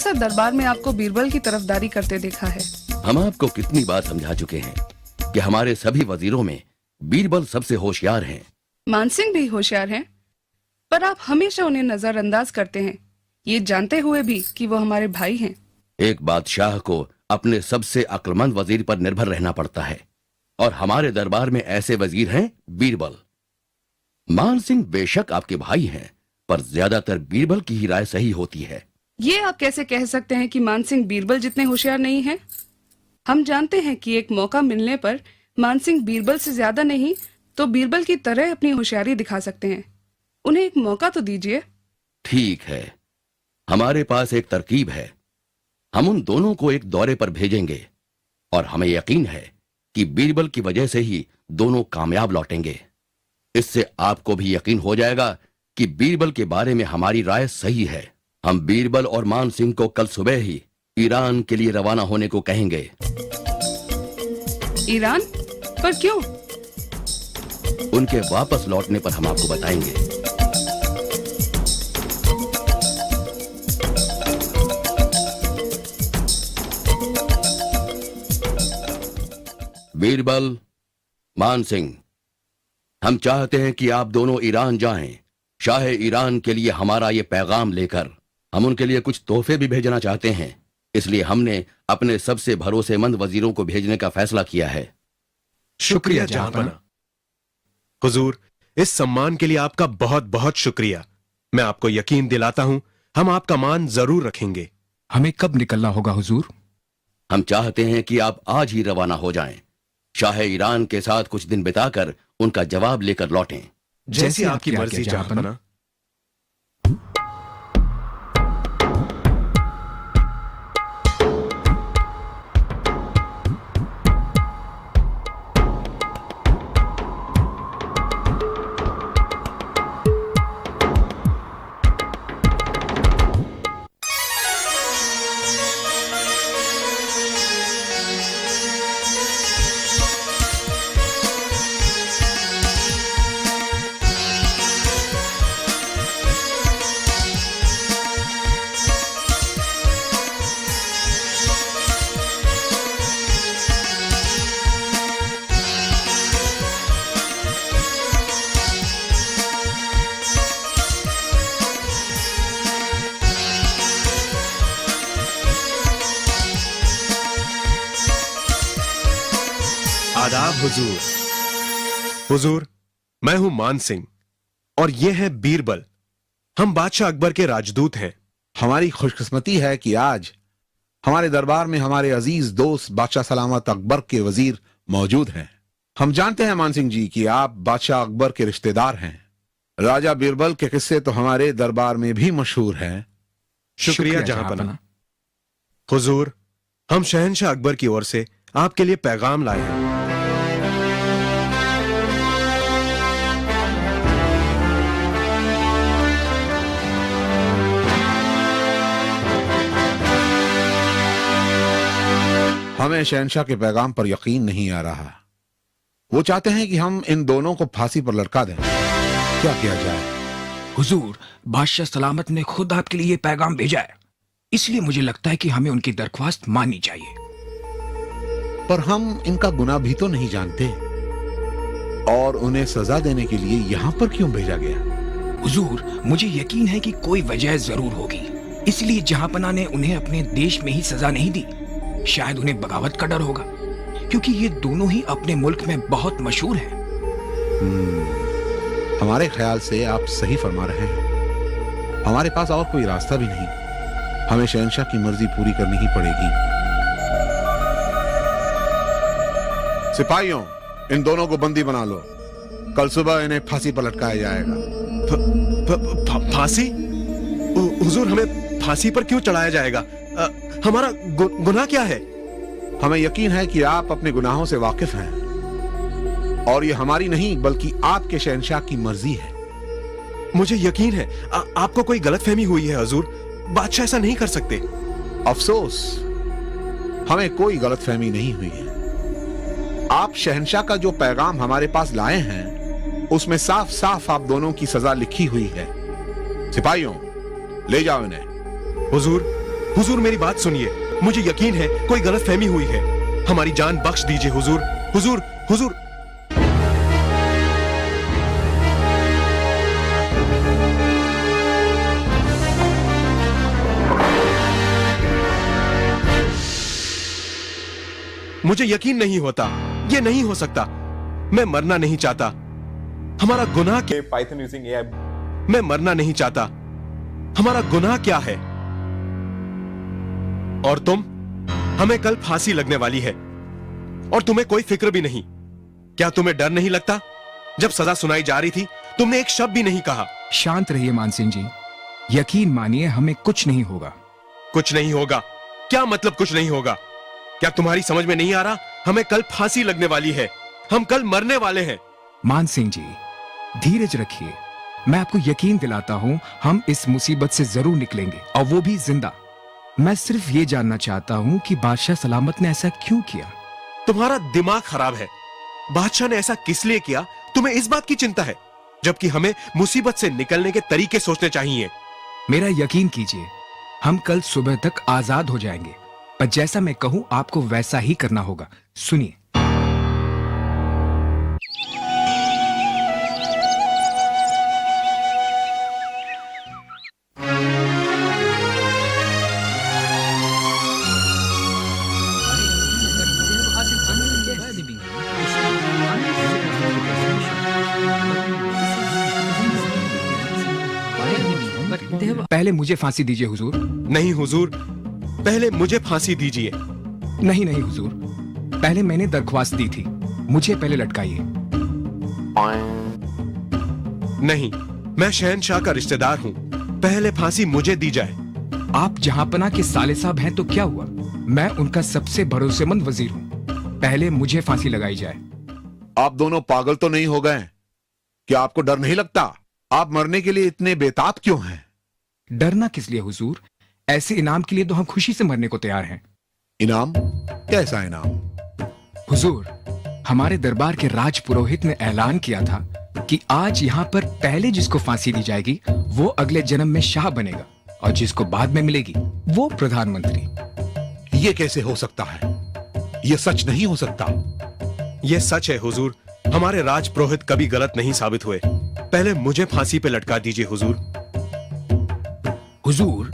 अक्सर दरबार में आपको बीरबल की तरफदारी करते देखा है। हम आपको कितनी बार समझा चुके हैं कि हमारे सभी वजीरों में बीरबल सबसे होशियार हैं। मानसिंह भी होशियार हैं, पर आप हमेशा उन्हें नजरअंदाज करते हैं, ये जानते हुए भी कि वो हमारे भाई हैं। एक बादशाह को अपने सबसे अक्लमंद वजीर पर निर्भर रहना पड़ता है, और हमारे दरबार में ऐसे वजीर हैं बीरबल। मानसिंह बेशक आपके भाई हैं, पर ज्यादातर बीरबल की ही राय सही होती है। ये आप कैसे कह सकते हैं कि मानसिंह बीरबल जितने होशियार नहीं हैं? हम जानते हैं कि एक मौका मिलने पर मानसिंह बीरबल से ज्यादा नहीं तो बीरबल की तरह अपनी होशियारी दिखा सकते हैं। उन्हें एक मौका तो दीजिए। ठीक है, हमारे पास एक तरकीब है। हम उन दोनों को एक दौरे पर भेजेंगे, और हमें यकीन है कि बीरबल की वजह से ही दोनों कामयाब लौटेंगे। इससे आपको भी यकीन हो जाएगा कि बीरबल के बारे में हमारी राय सही है। हम बीरबल और मान सिंह को कल सुबह ही ईरान के लिए रवाना होने को कहेंगे। ईरान? पर क्यों? उनके वापस लौटने पर हम आपको बताएंगे। बीरबल, मान सिंह, हम चाहते हैं कि आप दोनों ईरान जाएं, शाह ईरान के लिए हमारा ये पैगाम लेकर। हम उनके लिए कुछ तोहफे भी भेजना चाहते हैं, इसलिए हमने अपने सबसे भरोसेमंद वजीरों को भेजने का फैसला किया है। शुक्रिया जहांपना। हुजूर, इस सम्मान के लिए आपका बहुत बहुत शुक्रिया। मैं आपको यकीन दिलाता हूं, हम आपका मान जरूर रखेंगे। हमें कब निकलना होगा हुजूर? हम चाहते हैं कि आप आज ही रवाना हो जाएं, शाह ईरान के साथ कुछ दिन बिताकर उनका जवाब लेकर लौटें। जैसी आपकी मर्जी जहांपना। आदाब हुजूर। हुजूर, मैं हूं मान सिंह और ये है बीरबल। हम बादशाह अकबर के राजदूत हैं। हमारी खुशकिस्मती है कि आज हमारे दरबार में हमारे अजीज दोस्त बादशाह सलामत अकबर के वजीर मौजूद हैं। हम जानते हैं मान सिंह जी कि आप बादशाह अकबर के रिश्तेदार हैं। राजा बीरबल के किस्से तो हमारे दरबार में भी मशहूर हैं। शुक्रिया जहांपना। हुजूर, हम शहंशाह अकबर की ओर से आपके लिए पैगाम लाए हैं। हमें शहंशाह के पैगाम पर यकीन नहीं आ रहा। वो चाहते हैं कि हम इन दोनों को फांसी पर लटका दें। क्या किया जाए? हुजूर, बादशाह सलामत ने खुद आपके लिए पैगाम भेजा है, इसलिए मुझे लगता है कि हमें उनकी दरख्वास्त माननी चाहिए। पर हम इनका गुनाह भी तो नहीं जानते, और उन्हें सजा देने के लिए यहाँ पर क्यों भेजा गया? हुजूर, मुझे यकीन है कि कोई वजह जरूर होगी, इसलिए जहांपना ने उन्हें अपने देश में ही सजा नहीं दी। शायद उन्हें बगावत का डर होगा, क्योंकि ये दोनों ही अपने मुल्क में बहुत मशहूर हैं। हमारे ख्याल से आप सही फरमा रहे हैं। हमारे पास और कोई रास्ता भी नहीं। हमें शहंशाह की मर्जी पूरी करनी ही पड़ेगी। सिपाहियों, इन दोनों को बंदी बना लो। कल सुबह इन्हें फांसी पर लटकाया जाएगा। फांसी? हुजूर, हमें फांसी पर क्यों चढ़ाया जाएगा? हमारा गुनाह क्या है? हमें यकीन है कि आप अपने गुनाहों से वाकिफ हैं, और ये हमारी नहीं बल्कि आपके शहंशाह की मर्जी है। मुझे यकीन है आपको कोई गलतफहमी हुई है हुजूर। बादशाह ऐसा नहीं कर सकते। अफसोस, हमें कोई गलतफहमी नहीं हुई है। आप शहंशाह का जो पैगाम हमारे पास लाए हैं, उसमें साफ साफ आप दोनों की सजा लिखी हुई है। सिपाहियों, ले जाओ इन्हें। हुजूर, हुजूर मेरी बात सुनिए, मुझे यकीन है कोई गलतफहमी हुई है। हमारी जान बख्श दीजिए हुजूर। हुजूर हुजूर मुझे यकीन नहीं होता, ये नहीं हो सकता। मैं मरना नहीं चाहता। हमारा गुनाह क्या? Python using AI. मैं मरना नहीं चाहता। हमारा गुनाह क्या है? और तुम, हमें कल फांसी लगने वाली है और तुम्हें कोई फिक्र भी नहीं। क्या तुम्हें डर नहीं लगता? जब सजा सुनाई जा रही थी तुमने एक शब्द भी नहीं कहा। शांत रहिए मानसिंह जी, यकीन मानिए हमें कुछ नहीं होगा। कुछ नहीं होगा? क्या मतलब कुछ नहीं होगा? क्या तुम्हारी समझ में नहीं आ रहा? हमें कल फांसी लगने वाली है, हम कल मरने वाले हैं। मानसिंह जी धीरज रखिए, मैं आपको यकीन दिलाता हूं हम इस मुसीबत से जरूर निकलेंगे और वो भी जिंदा। मैं सिर्फ ये जानना चाहता हूं कि बादशाह सलामत ने ऐसा क्यों किया। तुम्हारा दिमाग खराब है। बादशाह ने ऐसा किस लिए किया तुम्हें इस बात की चिंता है, जबकि हमें मुसीबत से निकलने के तरीके सोचने चाहिए। मेरा यकीन कीजिए, हम कल सुबह तक आजाद हो जाएंगे, पर जैसा मैं कहूं आपको वैसा ही करना होगा। सुनिए। पहले मुझे फांसी दीजिए हुजूर। नहीं हुजूर, पहले मुझे फांसी दीजिए। नहीं नहीं हुजूर, पहले मैंने दरख्वास्त दी थी, मुझे पहले लटकाइए। नहीं, मैं शहनशाह का रिश्तेदार हूँ, पहले फांसी मुझे दी जाए। आप जहांपना के साले साहब हैं तो क्या हुआ, मैं उनका सबसे भरोसेमंद वजीर हूँ। पहले मुझे फांसी लगाई जाए। आप दोनों पागल तो नहीं हो गए? क्या आपको डर नहीं लगता? आप मरने के लिए इतने बेताब क्यों हैं? डरना किस लिए हुजूर? ऐसे इनाम के लिए तो हम खुशी से मरने को तैयार हैं। इनाम? कैसा इनाम? हुजूर, हमारे दरबार के राज पुरोहित ने ऐलान किया था कि आज यहाँ पर पहले जिसको फांसी दी जाएगी वो अगले जन्म में शाह बनेगा और जिसको बाद में मिलेगी वो प्रधानमंत्री। ये कैसे हो सकता है? ये सच नहीं हो सकता। ये सच है हुजूर, हमारे राज पुरोहित कभी गलत नहीं साबित हुए। पहले मुझे फांसी पे लटका दीजिए हुजूर। हुजूर,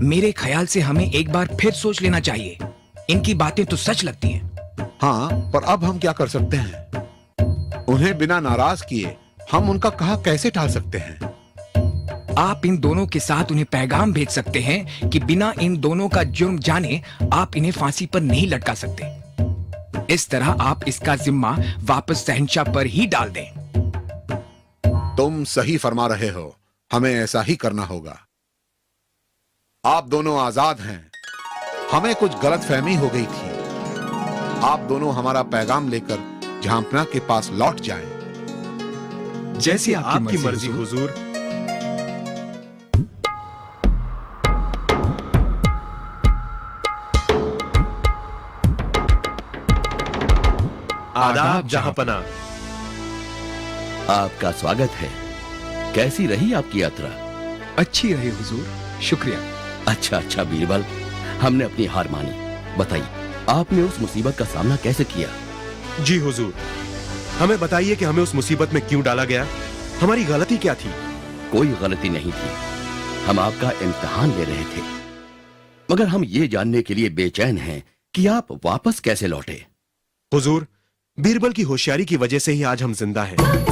मेरे ख्याल से हमें एक बार फिर सोच लेना चाहिए। इनकी बातें तो सच लगती हैं। हाँ, पर अब हम क्या कर सकते हैं? उन्हें बिना नाराज किए हम उनका कहा कैसे टाल सकते हैं? आप इन दोनों के साथ उन्हें पैगाम भेज सकते हैं कि बिना इन दोनों का जुर्म जाने आप इन्हें फांसी पर नहीं लटका सकते। इस तरह आप इसका जिम्मा वापस शहंशाह पर ही डाल दें। तुम सही फरमा रहे हो, हमें ऐसा ही करना होगा। आप दोनों आजाद हैं। हमें कुछ गलतफहमी हो गई थी। आप दोनों हमारा पैगाम लेकर जहांपना के पास लौट जाएं। जैसी आपकी मर्जी हुजूर। आदाब जहांपना। आपका स्वागत है। कैसी रही आपकी यात्रा? अच्छी रही हुजूर, शुक्रिया। अच्छा बीरबल, हमने अपनी हार मानी। बताइए, आपने उस मुसीबत का सामना कैसे किया? जी हुजूर, हमें बताइए कि हमें उस मुसीबत में क्यों डाला गया, हमारी गलती क्या थी? कोई गलती नहीं थी, हम आपका इम्तिहान ले रहे थे। मगर हम ये जानने के लिए बेचैन हैं कि आप वापस कैसे लौटे। हुजूर, बीरबल की होशियारी की वजह से ही आज हम जिंदा हैं।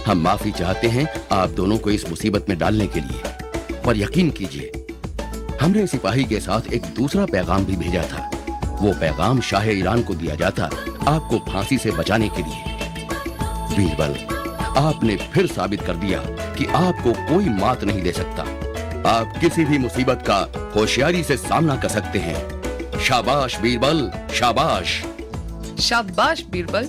हम माफी चाहते हैं आप दोनों को इस मुसीबत में डालने के लिए, पर यकीन कीजिए हमने सिपाही के साथ एक दूसरा पैगाम भी भेजा था। वो पैगाम शाह ईरान को दिया जाता आपको फांसी से बचाने के लिए। बीरबल, आपने फिर साबित कर दिया कि आपको कोई मात नहीं दे सकता। आप किसी भी मुसीबत का होशियारी से सामना कर सकते हैं। शाबाश बीरबल, शाबाश। शाबाश बीरबल।